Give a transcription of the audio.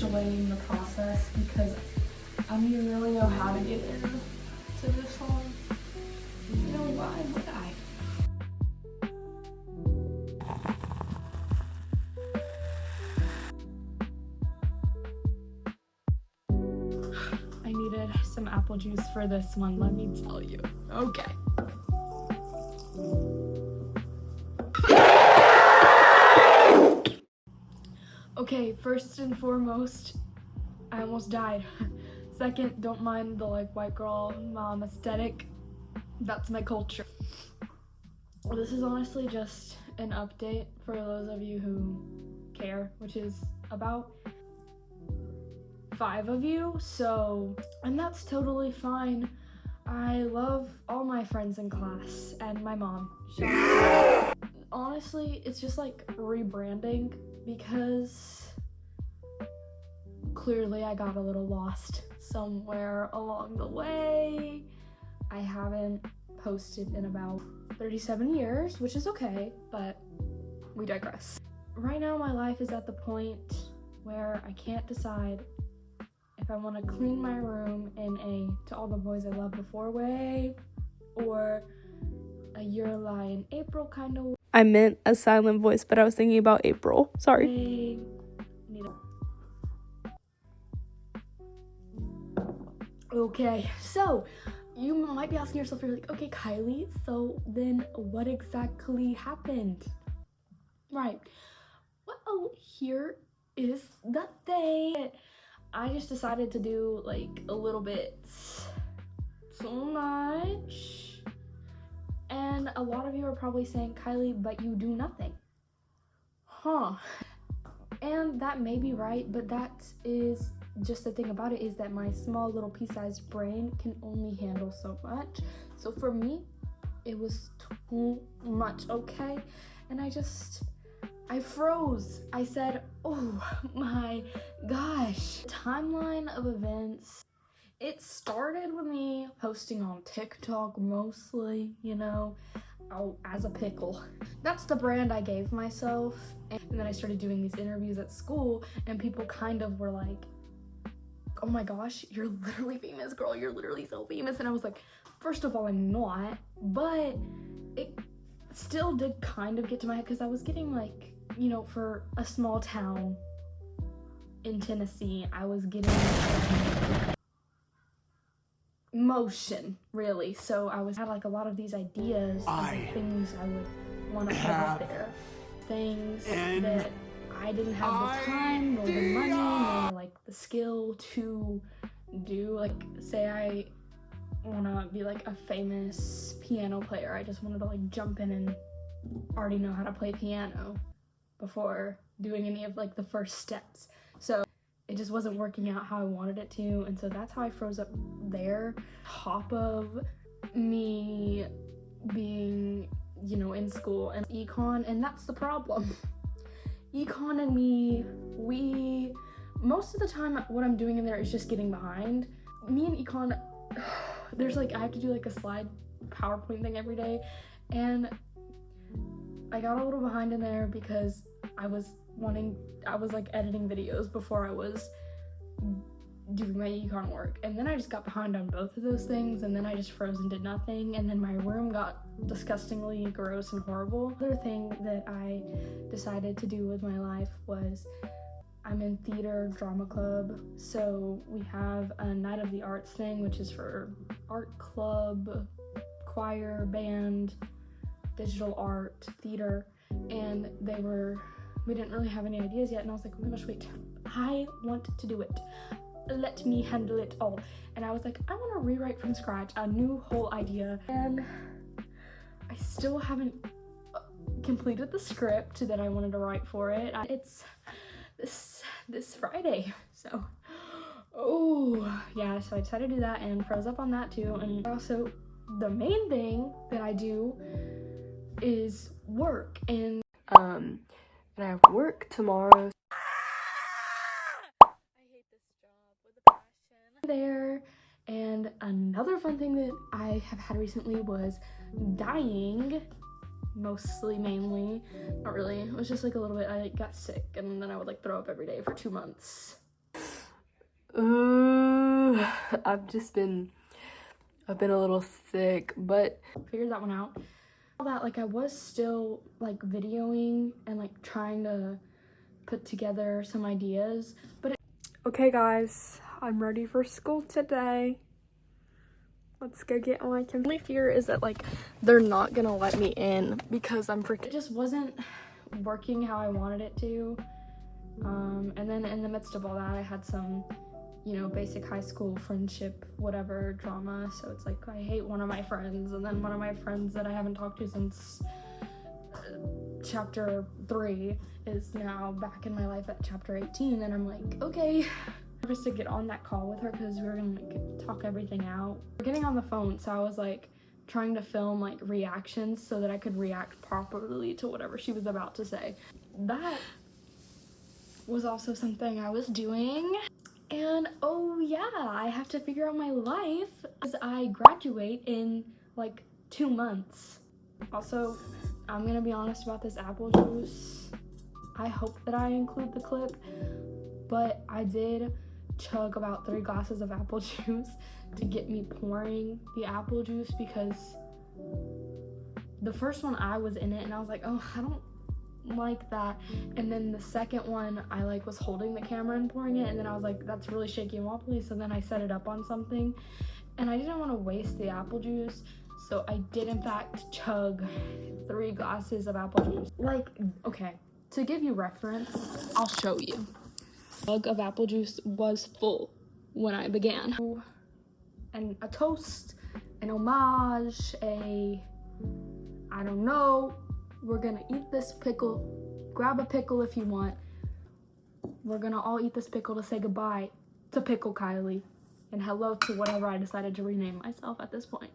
delaying the process because I don't even really know how to get into this one. You know, why would I? I needed some apple juice for this one, let me tell you. Okay. Okay, first and foremost, I almost died. Second, don't mind the like white girl mom aesthetic. That's my culture. This is honestly just an update for those of you who care, which is about 5 of you, and that's totally fine. I love all my friends in class and my mom. Honestly, it's just like rebranding because clearly I got a little lost somewhere along the way. I haven't posted in about 37 years, which is okay, but we digress. Right now my life is at the point where I can't decide if I want to clean my room in a To All the Boys I Loved Before way or a You're Lying April kind of way. I meant a silent voice, but I was thinking about April. Sorry. Okay, so you might be asking yourself, you're like, okay, Kylie, so then what exactly happened? Right. Well, here is the thing. I just decided to do like a little bit too much. And a lot of you are probably saying, Kylie, but you do nothing. Huh. And that may be right, but that is just the thing about it, is that my small little pea-sized brain can only handle so much. So for me, it was too much, okay? And I froze. I said, oh my gosh. Timeline of events. It started with me posting on TikTok mostly, you know, as a pickle. That's the brand I gave myself. And then I started doing these interviews at school and people kind of were like, oh my gosh, you're literally famous, girl. You're literally so famous. And I was like, first of all, I'm not, but it still did kind of get to my head because I was getting like, you know, for a small town in Tennessee, I was getting motion, really. So I had like a lot of these ideas of like things I would want to put out there. Things that I didn't have the time, nor the money, nor like the skill to do. Like, say I want to be like a famous piano player. I just wanted to like jump in and already know how to play piano before doing any of like the first steps. So it just wasn't working out how I wanted it to, and so that's how I froze up there. Top of me being, you know, in school and econ, and that's the problem. Econ and me, most of the time what I'm doing in there is just getting behind. Me and econ, there's like, I have to do like a slide PowerPoint thing every day, and I got a little behind in there because I was like editing videos before I was doing my econ work, and then I just got behind on both of those things, and then I just froze and did nothing, and then my room got disgustingly gross and horrible. Another thing that I decided to do with my life was I'm in theater drama club, so we have a night of the arts thing, which is for art club, choir, band, digital art, theater, and we didn't really have any ideas yet, and I was like, oh my gosh, wait, I want to do it. Let me handle it all. And I was like, I want to rewrite from scratch a new whole idea, and I still haven't completed the script that I wanted to write for it. It's this Friday, so oh yeah, so I decided to do that and froze up on that too. And also the main thing that I do is work, and I have work tomorrow. I hate this job with a passion. There, and another fun thing that I have had recently was dyeing. Mainly, not really. It was just like a little bit. I got sick, and then I would like throw up every day for 2 months. I've been a little sick, but figured that one out. All that, like, I was still like videoing and like trying to put together some ideas, but okay guys, I'm ready for school today. Let's go get on my computer. My only fear is that like they're not gonna let me in because I'm freaking. It just wasn't working how I wanted it to. And then in the midst of all that, I had some, you know, basic high school friendship, whatever drama. So it's like I hate one of my friends, and then one of my friends that I haven't talked to since chapter 3 is now back in my life at chapter 18, and I'm like, okay. Just to get on that call with her because we were gonna like talk everything out. We're getting on the phone, so I was like trying to film like reactions so that I could react properly to whatever she was about to say. That was also something I was doing. And oh yeah, I have to figure out my life as I graduate in like 2 months. Also, I'm gonna be honest about this apple juice. I hope that I include the clip, but I did chug about 3 glasses of apple juice to get me pouring the apple juice because the first one I was in it and I was like, oh, I don't like that. And then the second one I like was holding the camera and pouring it, and then I was like, that's really shaky and wobbly, so then I set it up on something and I didn't want to waste the apple juice, so I did in fact chug 3 glasses of apple juice. Like, okay, to give you reference, I'll show you. The mug of apple juice was full when I began. And a toast, an homage, I don't know. We're gonna eat this pickle. Grab a pickle if you want. We're gonna all eat this pickle to say goodbye to Pickle Kylie and hello to whatever I decided to rename myself at this point.